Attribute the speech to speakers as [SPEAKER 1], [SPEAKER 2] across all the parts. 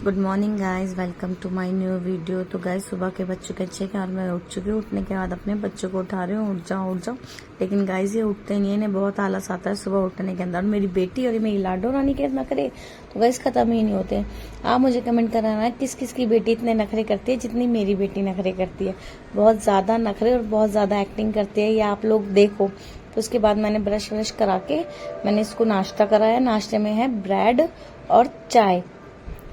[SPEAKER 1] Good morning guys, welcome to my new video. तो guys सुबह के बज चुके 6 और मैं उठ चुकी हूँ। उठने के बाद अपने बच्चों को उठा रही हूँ, उठ जाओ। लेकिन गाइज ये उठते नहीं है, इन्हें बहुत आलस आता है सुबह उठने के अंदर। और मेरी बेटी और मेरी लाडो रानी के नखरे तो गाइज खत्म ही नहीं होते। आप मुझे कमेंट कराना है किस किस की बेटी इतने नखरे करती है जितनी मेरी बेटी नखरे करती है। बहुत ज्यादा नखरे और बहुत ज्यादा एक्टिंग करती है, ये आप लोग देखो। तो उसके बाद मैंने ब्रश व्रश करा के मैंने इसको नाश्ता कराया। नाश्ते में है ब्रेड और चाय।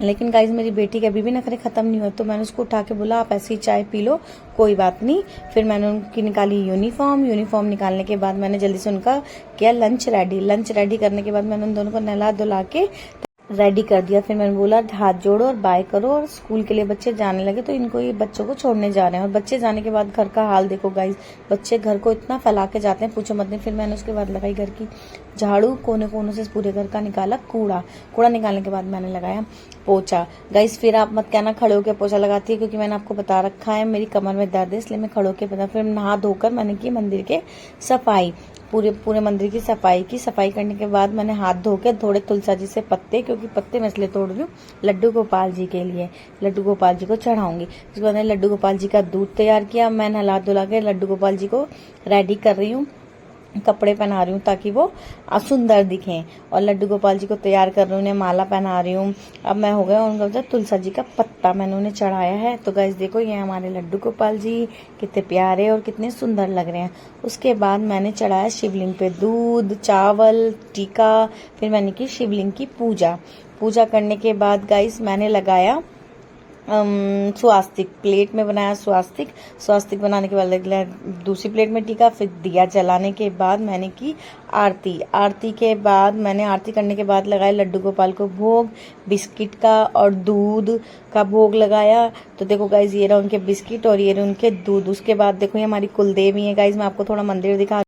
[SPEAKER 1] लेकिन गाइज मेरी बेटी के अभी भी नखरे खत्म नहीं हुए, तो मैंने उसको उठा के बोला आप ऐसे ही चाय पी लो, कोई बात नहीं। फिर मैंने उनकी निकाली यूनिफॉर्म निकालने के बाद मैंने जल्दी से उनका किया लंच रेडी करने के बाद मैंने उन दोनों को नहला धुला के रेडी कर दिया। फिर मैंने बोला हाथ जोड़ो और बाय करो, और स्कूल के लिए बच्चे जाने लगे। तो इनको ये बच्चों को छोड़ने जा रहे हैं। और बच्चे जाने के बाद घर का हाल देखो गाइज, बच्चे घर को इतना फैला के जाते हैं पूछो मत नहीं। फिर मैंने उसके बाद लगाई घर की झाड़ू, कोने कोनों से पूरे घर का निकाला कूड़ा निकालने के बाद मैंने लगाया पोछा। गाइज फिर आप मत कहना खड़े होकर पोछा लगाती है, क्योंकि मैंने आपको बता रखा है मेरी कमर में दर्द है, इसलिए मैं खड़े होकर बता। फिर नहा धोकर मैंने की मंदिर के सफाई, पूरे मंदिर की सफाई करने के बाद मैंने हाथ धो के थोड़े तुलसा जी से पत्ते, क्योंकि पत्ते मैं इसलिए तोड़ रही हूँ लड्डू गोपाल जी के लिए, लड्डू गोपाल जी को चढ़ाऊंगी। उसके बाद मैंने लड्डू गोपाल जी का दूध तैयार किया। मैं नहा धुला के लड्डू गोपाल जी को रेडी कर रही हूँ, कपड़े पहना रही हूँ ताकि वो सुंदर दिखें। और लड्डू गोपाल जी को तैयार कर रही हूँ, उन्हें माला पहना रही हूँ। अब मैं हो गया उनका तुलसा जी का पत्ता मैंने उन्हें चढ़ाया है। तो गाइस देखो ये हमारे लड्डू गोपाल जी कितने प्यारे और कितने सुंदर लग रहे हैं। उसके बाद मैंने चढ़ाया शिवलिंग पे दूध, चावल, टीका। फिर मैंने की शिवलिंग की पूजा करने के बाद गाइस मैंने लगाया स्वास्तिक, प्लेट में बनाया स्वास्तिक बनाने के बाद दूसरी प्लेट में टीका। फिर दिया जलाने के बाद मैंने की आरती के बाद मैंने आरती करने के बाद लगाया लड्डू गोपाल को भोग, बिस्किट का और दूध का भोग लगाया। तो देखो गाइज ये रहा उनके बिस्किट और ये रहा उनके दूध। उसके बाद देखो ये हमारी कुलदेवी है गाइज, मैं आपको थोड़ा मंदिर दिखा।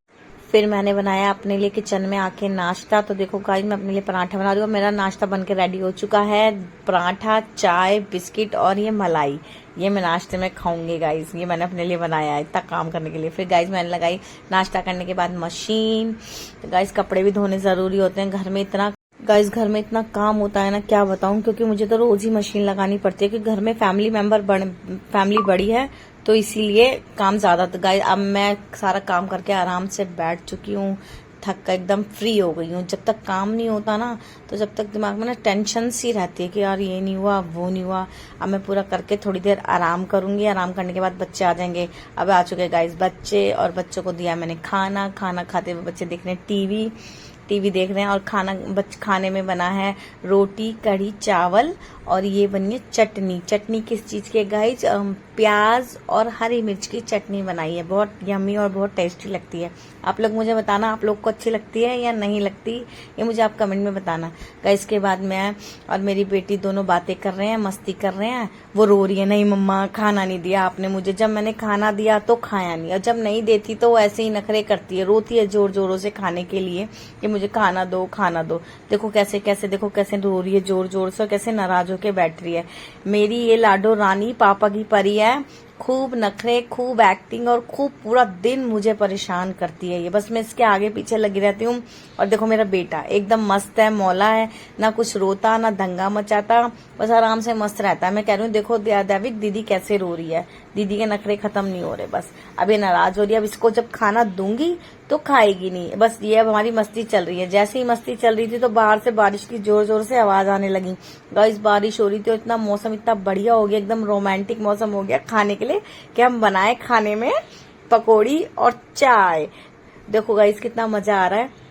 [SPEAKER 1] फिर मैंने बनाया अपने लिए किचन में आके नाश्ता। तो देखो गाइस मैं अपने लिए पराठा बना रही हूँ। मेरा नाश्ता बनके रेडी हो चुका है, पराठा, चाय, बिस्किट और ये मलाई। ये मैं नाश्ते में खाऊंगी गाइस, ये मैंने अपने लिए बनाया है इतना काम करने के लिए। फिर गाइस मैंने लगाई नाश्ता करने के बाद मशीन। तो गाइस कपड़े भी धोने जरूरी होते हैं, घर में इतना काम होता है ना क्या बताऊं, क्योंकि मुझे तो रोज ही मशीन लगानी पड़ती है, क्योंकि घर में फैमिली बड़ी है तो इसीलिए काम ज्यादा। तो गाइस अब मैं सारा काम करके आराम से बैठ चुकी हूँ, थक कर एकदम फ्री हो गई हूँ। जब तक काम नहीं होता ना, तो जब तक दिमाग में ना टेंशन सी रहती है कि यार ये नहीं हुआ वो नहीं हुआ। अब मैं पूरा करके थोड़ी देर आराम करूंगी, आराम करने के बाद बच्चे आ जाएंगे। अब आ चुके गाइस बच्चे, और बच्चों को दिया मैंने खाना खाते हुए बच्चे देख रहे हैं टीवी देख रहे हैं। और खाने में बना है रोटी, कढ़ी, चावल और ये बनी है चटनी किस चीज के गाइज, प्याज और हरी मिर्च की चटनी बनाई है। बहुत यम्मी और बहुत टेस्टी लगती है। आप लोग मुझे बताना आप लोग को अच्छी लगती है या नहीं लगती, ये मुझे आप कमेंट में बताना गाइज। के बाद मैं और मेरी बेटी दोनों बातें कर रहे हैं, मस्ती कर रहे हैं। वो रो रही है नहीं मम्मा खाना नहीं दिया आपने मुझे, जब मैंने खाना दिया तो खाया नहीं, और जब नहीं देती तो वो ऐसे ही नखरे करती है, रोती है जोर जोरों से खाने के लिए कि मुझे खाना दो। देखो कैसे रो रही है जोर जोर से, कैसे नाराज होके बैठ रही है। मेरी ये लाडो रानी पापा की परी है, खूब नखरे, खूब एक्टिंग और खूब पूरा दिन मुझे परेशान करती है ये। बस मैं इसके आगे पीछे लगी रहती हूँ। और देखो मेरा बेटा एकदम मस्त है, मौला है, ना कुछ रोता ना दंगा मचाता, बस आराम से मस्त रहता है। मैं कह रही हूँ देखो दैविक दीदी कैसे रो रही है, दीदी के नखरे खत्म नहीं हो रहे। बस अब ये नाराज हो रही है। अब इसको जब खाना दूंगी तो खाएगी नहीं, बस ये अब हमारी मस्ती चल रही है। जैसे ही मस्ती चल रही थी तो बाहर से बारिश की जोर जोर से आवाज आने लगी। गाइस बारिश हो रही थी और इतना मौसम इतना बढ़िया हो गया, एकदम रोमांटिक मौसम हो गया खाने के लिए कि हम बनाए खाने में पकौड़ी और चाय। देखो गाइस कितना मजा आ रहा है,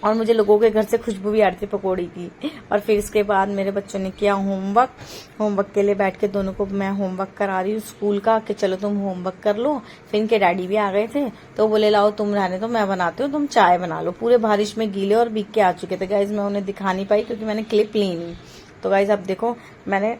[SPEAKER 1] और मुझे लोगों के घर से खुशबू भी आ रही थी पकौड़ी की। और फिर इसके बाद मेरे बच्चों ने किया होमवर्क के लिए बैठ के दोनों को मैं होमवर्क करा रही हूँ स्कूल का, कि चलो तुम होमवर्क कर लो। फिर इनके डैडी भी आ गए थे तो बोले लाओ तुम रहने दो मैं बनाती हूँ, तुम चाय बना लो। पूरे बारिश में गीले और भीग के आ चुके थे गाइज, मैं उन्हें दिखा नहीं पाई क्योंकि मैंने क्लिप ली नहीं। तो गाइज अब देखो मैंने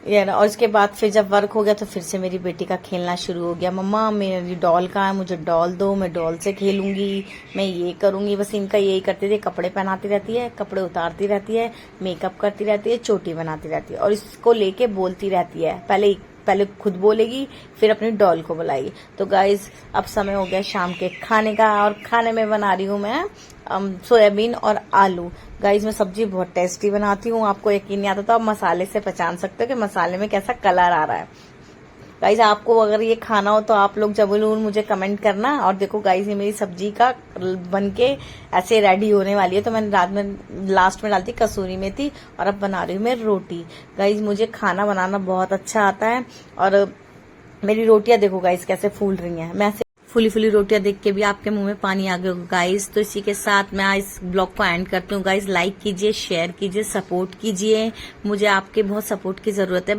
[SPEAKER 1] ये ना, और इसके बाद फिर जब वर्क हो गया तो फिर से मेरी बेटी का खेलना शुरू हो गया। मम्मा मेरी डॉल कहाँ है, मुझे डॉल दो, मैं डॉल से खेलूंगी, मैं ये करूंगी। बस इनका यही करते थे, कपड़े पहनाती रहती है, कपड़े उतारती रहती है, मेकअप करती रहती है, चोटी बनाती रहती है और इसको लेके बोलती रहती है। पहले खुद बोलेगी फिर अपनी डॉल को बुलाएगी। तो गाइज अब समय हो गया शाम के खाने का, और खाने में बना रही हूँ मैं सोयाबीन और आलू। गाइज मैं सब्जी बहुत टेस्टी बनाती हूँ, आपको यकीन नहीं आता तो आप मसाले से पहचान सकते हो कि मसाले में कैसा कलर आ रहा है। गाइज आपको अगर ये खाना हो तो आप लोग जरूर मुझे कमेंट करना। और देखो गाइज ये मेरी सब्जी का बन के ऐसे रेडी होने वाली है। तो मैंने रात में लास्ट में डालती कसूरी मेथी और अब बना रही हूँ मैं रोटी। गाइज मुझे खाना बनाना बहुत अच्छा आता है और मेरी रोटियां देखो गाइज कैसे फूल रही हैं। मैं फुली फुली रोटियां देख के भी आपके मुंह में पानी आ गया होगा गाइज। तो इसी के साथ मैं इस ब्लॉग को एंड करती हूँ। गाइज लाइक कीजिए, शेयर कीजिए, सपोर्ट कीजिए, मुझे आपके बहुत सपोर्ट की जरूरत है।